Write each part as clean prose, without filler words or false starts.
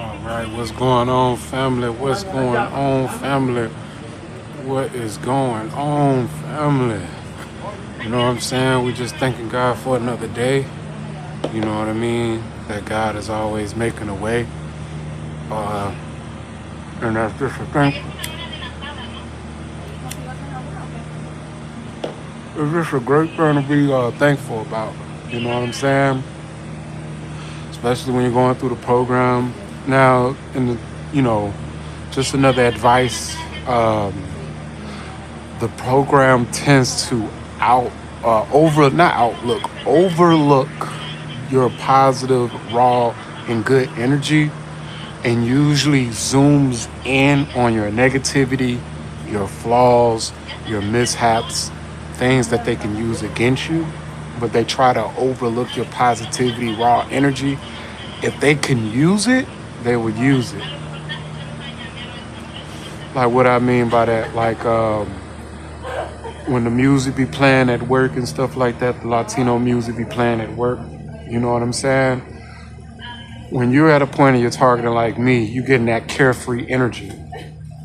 All right, what's going on, family? What's going on, family? What is going on, family? You know what I'm saying? We just thanking God for another day. You know what I mean? That God is always making a way. Uh, and that's just a thing. It's just a great thing to be thankful about. You know what I'm saying? Especially when you're going through the program. Now, you know, just another advice. The program tends to not outlook, overlook your positive, raw, and good energy, and usually zooms in on your negativity, your flaws, your mishaps, things that they can use against you. But they try to overlook your positivity, raw energy. If they can use it, they would use it. Like what I mean by that, like when the music be playing at work and stuff like that, the Latino music be playing at work. You know what I'm saying? When you're at a point and you're targeting like me, you getting that carefree energy.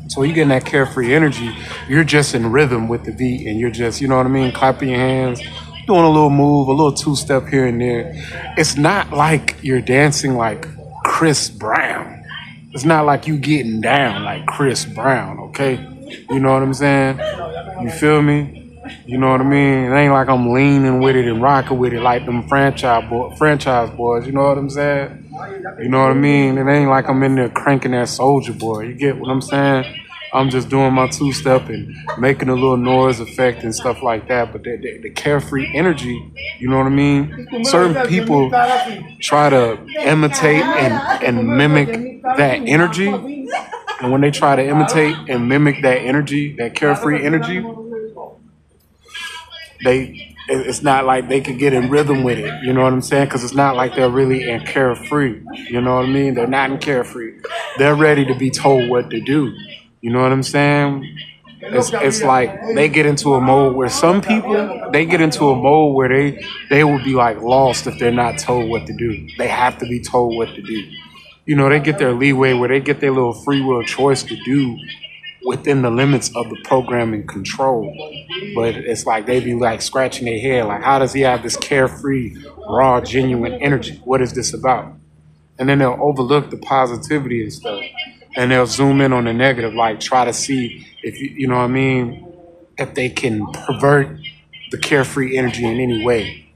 So you getting that carefree energy, you're just in rhythm with the beat and you're just, you know what I mean, clapping your hands, doing a little move, a little two-step here and there. It's not like you're dancing like Chris Brown. It's not like you getting down like Chris Brown, okay? You know what I'm saying? You feel me? You know what I mean? It ain't like I'm leaning with it and rocking with it like them franchise boys. You know what I'm saying? You know what I mean? It ain't like I'm in there cranking that soldier boy. You get what I'm saying? I'm just doing my two-step and making a little noise effect and stuff like that. But the carefree energy, you know what I mean? Certain people try to imitate and mimic that energy. And when they try to imitate and mimic that energy, that carefree energy, it's not like they could get in rhythm with it. You know what I'm saying? Because it's not like they're really in carefree. You know what I mean? They're not in carefree. They're ready to be told what to do. You know what I'm saying? It's like they get into a mode where some people they get into a mode where they will be like lost if they're not told what to do. They have to be told what to do. You know, they get their leeway where they get their little free will choice to do within the limits of the programming control. But it's like they be like scratching their head, like, how does he have this carefree, raw, genuine energy? What is this about? And then they'll overlook the positivity and stuff. And they'll zoom in on the negative, like try to see if you know what I mean, if they can pervert the carefree energy in any way.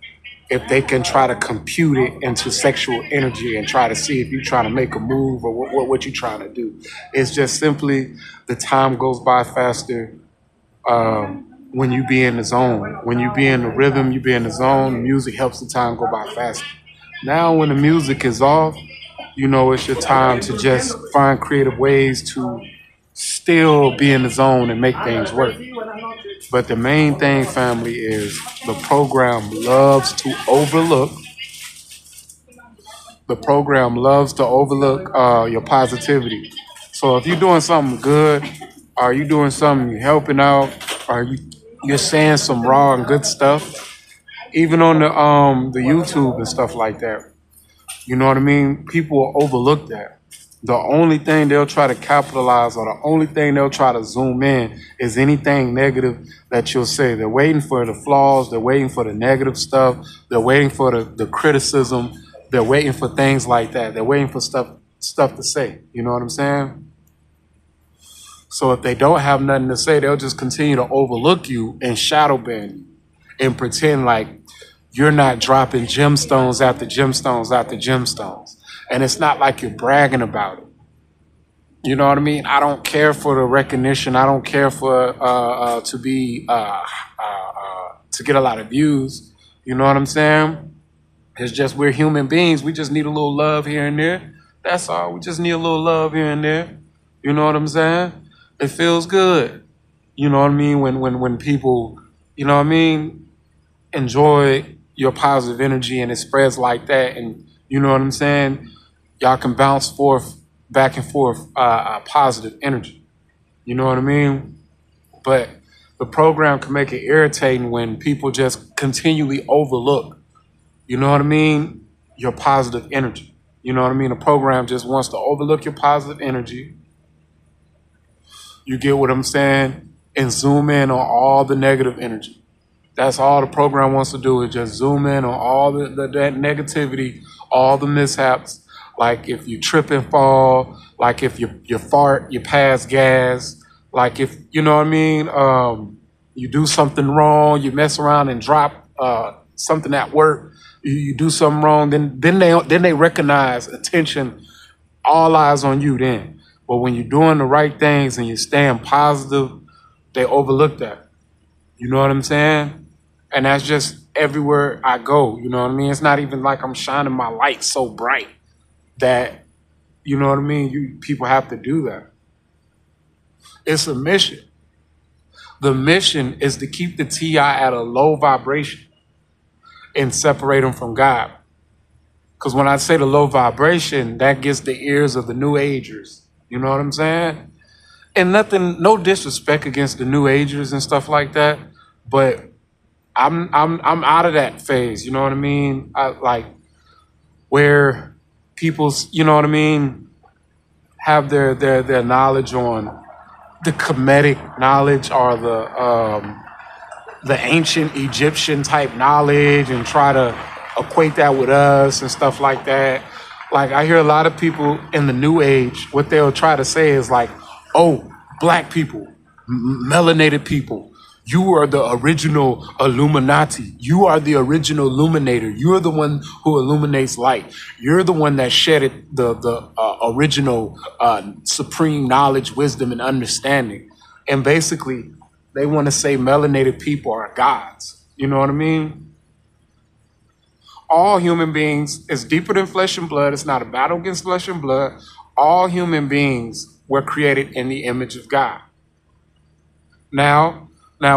If they can try to compute it into sexual energy and try to see if you're trying to make a move or what you're trying to do. It's just simply the time goes by faster when you be in the zone. When you be in the rhythm, you be in the zone, the music helps the time go by faster. Now when the music is off, you know it's your time to just find creative ways to still be in the zone and make things work. But the main thing, family, is the program loves to overlook. The program loves to overlook your positivity. So if you're doing something good, are you doing something you're helping out, are you're saying some raw and good stuff, even on the YouTube and stuff like that. You know what I mean? People will overlook that. The only thing they'll try to capitalize or the only thing they'll try to zoom in is anything negative that you'll say. They're waiting for the flaws. They're waiting for the negative stuff. They're waiting for the criticism. They're waiting for things like that. They're waiting for stuff to say. You know what I'm saying? So if they don't have nothing to say, they'll just continue to overlook you and shadow ban you and pretend like you're not dropping gemstones after gemstones after gemstones. And it's not like you're bragging about it. You know what I mean? I don't care for the recognition. I don't care for to get a lot of views. You know what I'm saying? It's just we're human beings. We just need a little love here and there. That's all. We just need a little love here and there. You know what I'm saying? It feels good. You know what I mean? When people, you know what I mean, enjoy your positive energy and it spreads like that, and you know what I'm saying? Y'all can bounce back and forth positive energy. You know what I mean? But the program can make it irritating when people just continually overlook, you know what I mean, your positive energy. You know what I mean? The program just wants to overlook your positive energy. You get what I'm saying? And zoom in on all the negative energy. That's all the program wants to do is just zoom in on all that negativity, all the mishaps. Like if you trip and fall, like if you fart, you pass gas, like if, you know what I mean, you do something wrong, you mess around and drop something at work, you do something wrong, then they recognize attention, all eyes on you then. But when you're doing the right things and you're staying positive, they overlook that. You know what I'm saying? And that's just everywhere I go. You know what I mean? It's not even like I'm shining my light so bright that, you know what I mean? People have to do that. It's a mission. The mission is to keep the TI at a low vibration and separate them from God. Because when I say the low vibration, that gets the ears of the New Agers. You know what I'm saying? And no disrespect against the New Agers and stuff like that, but I'm out of that phase. You know what I mean? Like where people's, you know what I mean, have their knowledge on the Kemetic knowledge or the ancient Egyptian type knowledge and try to equate that with us and stuff like that. Like I hear a lot of people in the new age, what they'll try to say is like, oh, black people, melanated people, you are the original Illuminati. You are the original illuminator. You're the one who illuminates light. You're the one that shedded the original supreme knowledge, wisdom, and understanding. And basically, they want to say melanated people are gods. You know what I mean? All human beings is deeper than flesh and blood. It's not a battle against flesh and blood. All human beings were created in the image of God. Now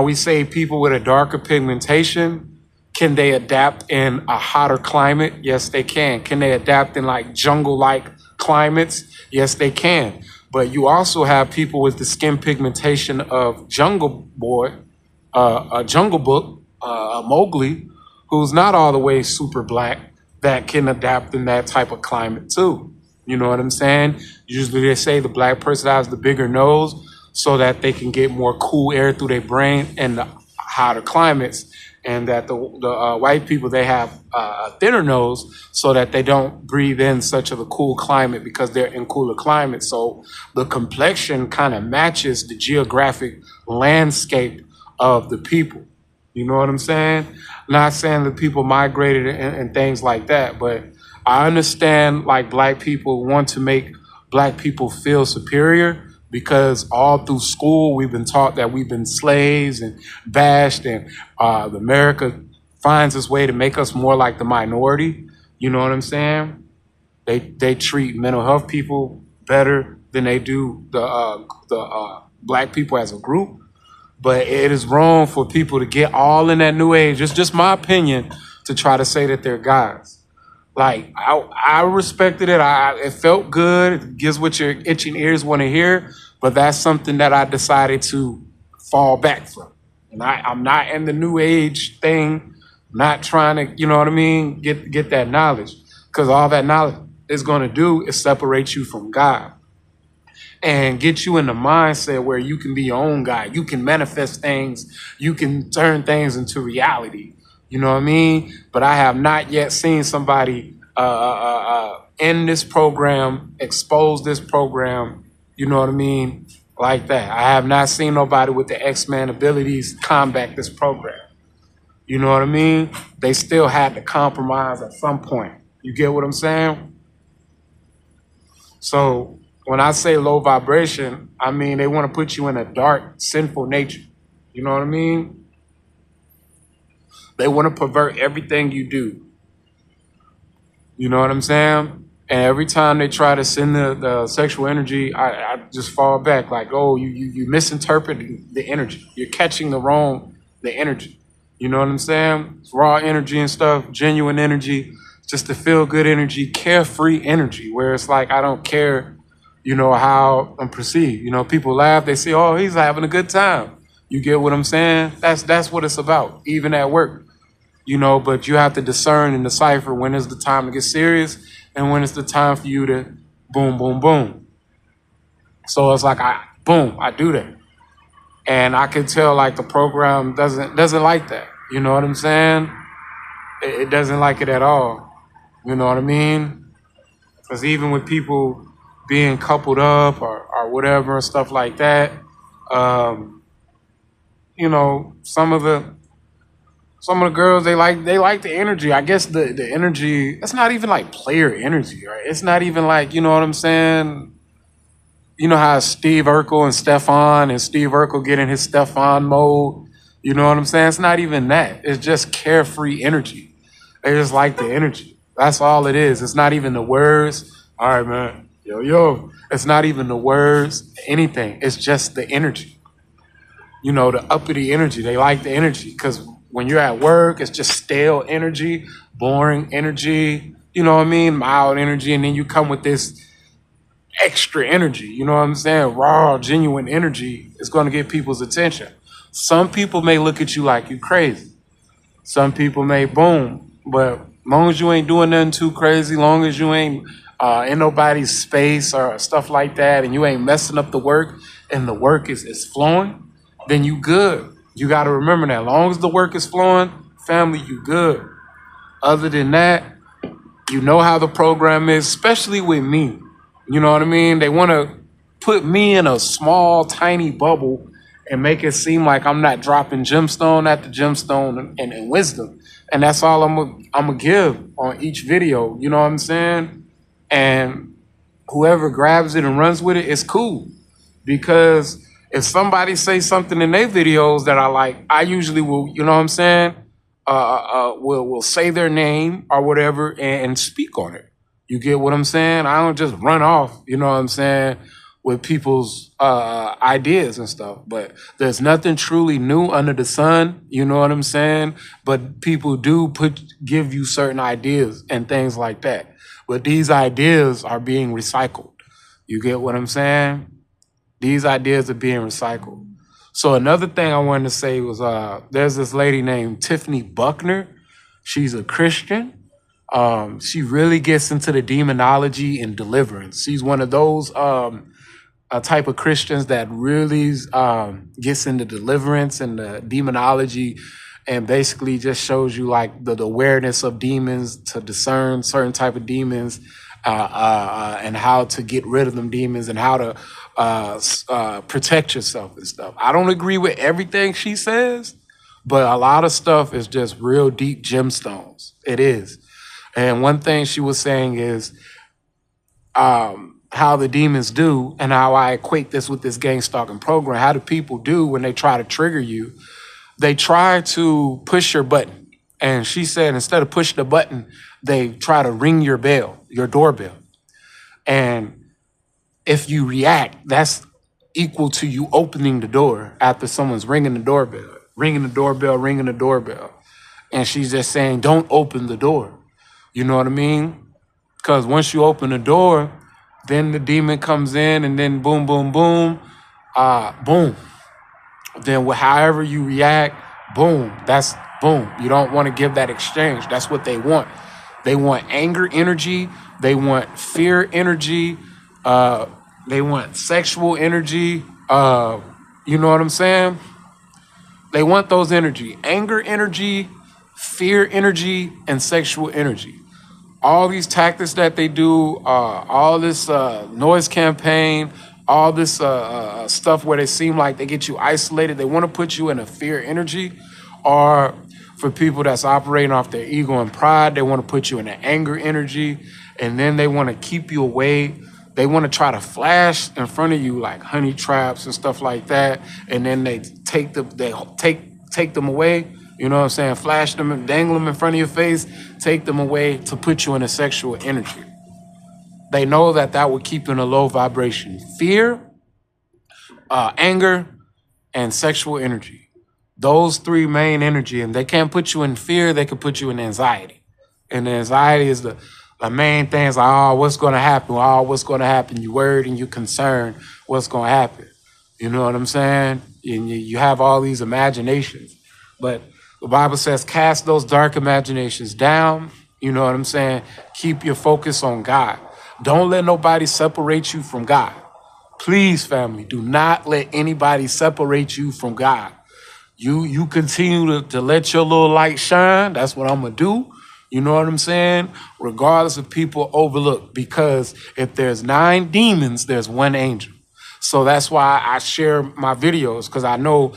we say people with a darker pigmentation, can they adapt in a hotter climate? Yes, they can. Can they adapt in like jungle-like climates? Yes, they can. But you also have people with the skin pigmentation of Jungle Boy, a Jungle Book, Mowgli, who's not all the way super black, that can adapt in that type of climate too. You know what I'm saying? Usually they say the black person has the bigger nose so that they can get more cool air through their brain in the hotter climates, and that the white people, they have a thinner nose so that they don't breathe in such of a cool climate because they're in cooler climates. So the complexion kind of matches the geographic landscape of the people. You know what I'm saying? Not saying that people migrated and things like that, but I understand like black people want to make black people feel superior because all through school we've been taught that we've been slaves and bashed, and America finds its way to make us more like the minority. You know what I'm saying? They treat mental health people better than they do the black people as a group. But it is wrong for people to get all in that new age. It's just my opinion to try to say that they're gods. Like I respected it. It felt good. It gives what your itching ears want to hear. But that's something that I decided to fall back from. And I'm not in the new age thing. Not trying to, you know what I mean, get that knowledge. Because all that knowledge is going to do is separate you from God and get you in the mindset where you can be your own God. You can manifest things. You can turn things into reality. You know what I mean? But I have not yet seen somebody in this program, expose this program, you know what I mean, like that. I have not seen nobody with the X-Men abilities combat this program. You know what I mean? They still had to compromise at some point. You get what I'm saying? So when I say low vibration, I mean they want to put you in a dark, sinful nature. You know what I mean? They want to pervert everything you do. You know what I'm saying? And every time they try to send the sexual energy, I just fall back like, oh, you misinterpret the energy. You're catching the energy. You know what I'm saying? It's raw energy and stuff, genuine energy, just to feel good energy, carefree energy, where it's like, I don't care, you know, how I'm perceived. You know, people laugh, they say, oh, he's having a good time. You get what I'm saying? That's what it's about, even at work. You know, but you have to discern and decipher when is the time to get serious and when it's the time for you to boom, boom, boom. So it's like I do that. And I can tell like the program doesn't like that. You know what I'm saying? It doesn't like it at all. You know what I mean? Because even with people being coupled up or whatever and stuff like that, um, some of the girls they like the energy. I guess the energy. It's not even like player energy, right? It's not even like what I'm saying. You know how Steve Urkel and Steve Urkel get in his Stefan mode. You know what I'm saying? It's not even that. It's just carefree energy. They just like the energy. That's all it is. It's not even the words. All right, man. Yo, yo. It's not even the words, anything. It's just the energy. The uppity energy. They like the energy because when you're at work, it's just stale energy, boring energy, you know what I mean? Mild energy. And then you come with this extra energy, you know what I'm saying? Raw, genuine energy is going to get people's attention. Some people may look at you like you crazy. Some people may boom, but long as you ain't doing nothing too crazy, long as you ain't in nobody's space or stuff like that, and you ain't messing up the work, and the work is flowing, then you good. You got to remember that. Long as the work is flowing, family, you good. Other than that, you know how the program is, especially with me. You know what I mean? They want to put me in a small, tiny bubble and make it seem like I'm not dropping gemstone after gemstone and wisdom. And that's all I'm gonna give on each video. You know what I'm saying? And whoever grabs it and runs with it is cool. Because if somebody says something in their videos that I like, I usually will, you know what I'm saying? Will say their name or whatever and speak on it. You get what I'm saying? I don't just run off, you know what I'm saying, with people's ideas and stuff. But there's nothing truly new under the sun, you know what I'm saying? But people do give you certain ideas and things like that. But these ideas are being recycled. You get what I'm saying? These ideas are being recycled. So another thing I wanted to say was there's this lady named Tiffany Buckner. She's a Christian. She really gets into the demonology and deliverance. She's one of those a type of Christians that really gets into deliverance and the demonology and basically just shows you like the awareness of demons to discern certain type of demons and how to get rid of them demons and how to protect yourself and stuff. I don't agree with everything she says, but a lot of stuff is just real deep gemstones. It is. And one thing she was saying is how the demons do and how I equate this with this gang stalking program. How do people do when they try to trigger you? They try to push your button. And she said instead of pushing the button, they try to ring your bell, your doorbell. And if you react, that's equal to you opening the door after someone's ringing the doorbell, ringing the doorbell, ringing the doorbell. And she's just saying, don't open the door. You know what I mean? Because once you open the door, then the demon comes in and then boom, boom, boom, boom. Then however you react, boom, that's boom. You don't want to give that exchange. That's what they want. They want anger energy. They want fear energy. They want sexual energy. You know what I'm saying? They want those energy, anger energy, fear energy, and sexual energy. All these tactics that they do, all this noise campaign, all this stuff where they seem like they get you isolated. They want to put you in a fear energy, or for people that's operating off their ego and pride, they want to put you in an anger energy, and then they want to keep you away. They want to try to flash in front of you like honey traps and stuff like that, and then they take them away. You know what I'm saying? Flash them and dangle them in front of your face, take them away to put you in a sexual energy. They know that would keep you in a low vibration. Fear, anger, and sexual energy. Those three main energy, and they can't put you in fear, they can put you in anxiety. And the anxiety is the main thing is like, oh, what's going to happen? Oh, what's going to happen? You worried and you concerned what's going to happen. You know what I'm saying? And you have all these imaginations. But the Bible says, cast those dark imaginations down You know what I'm saying? Keep your focus on God. Don't let nobody separate you from God. Please, family, do not let anybody separate you from God. You continue to let your little light shine. That's what I'm gonna do. You know what I'm saying? Regardless of people overlook, because if there's 9 demons, there's 1 angel. So that's why I share my videos, because I know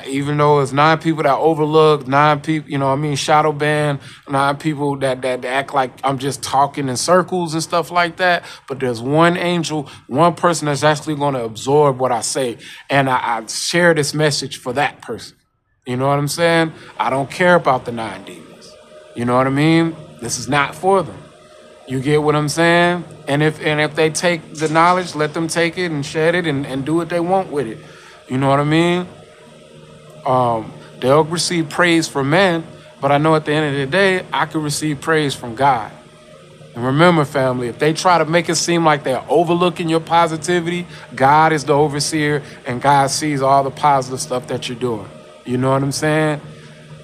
even though it's 9 people that overlook, 9 people, you know what I mean, shadow ban, 9 people that act like I'm just talking in circles and stuff like that. But there's 1 angel, 1 person that's actually going to absorb what I say. And I share this message for that person. You know what I'm saying? I don't care about the 9 demons. You know what I mean? This is not for them. You get what I'm saying? And if they take the knowledge, let them take it and shed it and do what they want with it. You know what I mean? They'll receive praise from men, but I know at the end of the day, I can receive praise from God. And remember, family, if they try to make it seem like they're overlooking your positivity, God is the overseer and God sees all the positive stuff that you're doing. You know what I'm saying?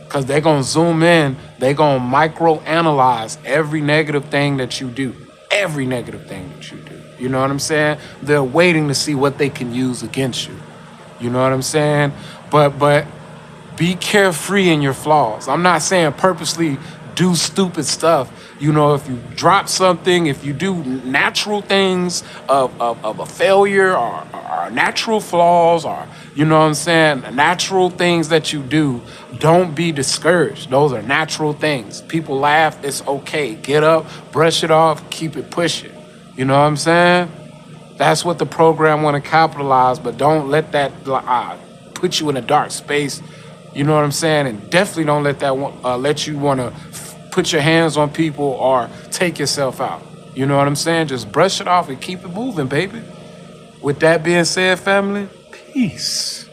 Because they're going to zoom in. They're going to micro-analyze every negative thing that you do. Every negative thing that you do. You know what I'm saying? They're waiting to see what they can use against you. You know what I'm saying? But be carefree in your flaws. I'm not saying purposely do stupid stuff. You know, if you drop something, if you do natural things of a failure or natural flaws or, you know what I'm saying, natural things that you do, don't be discouraged. Those are natural things. People laugh, it's okay. Get up, brush it off, keep it pushing. You know what I'm saying? That's what the program want to capitalize, but don't let that put you in a dark space. You know what I'm saying? And definitely don't let that let you want to put your hands on people or take yourself out. You know what I'm saying? Just brush it off and keep it moving, baby. With that being said, family, peace.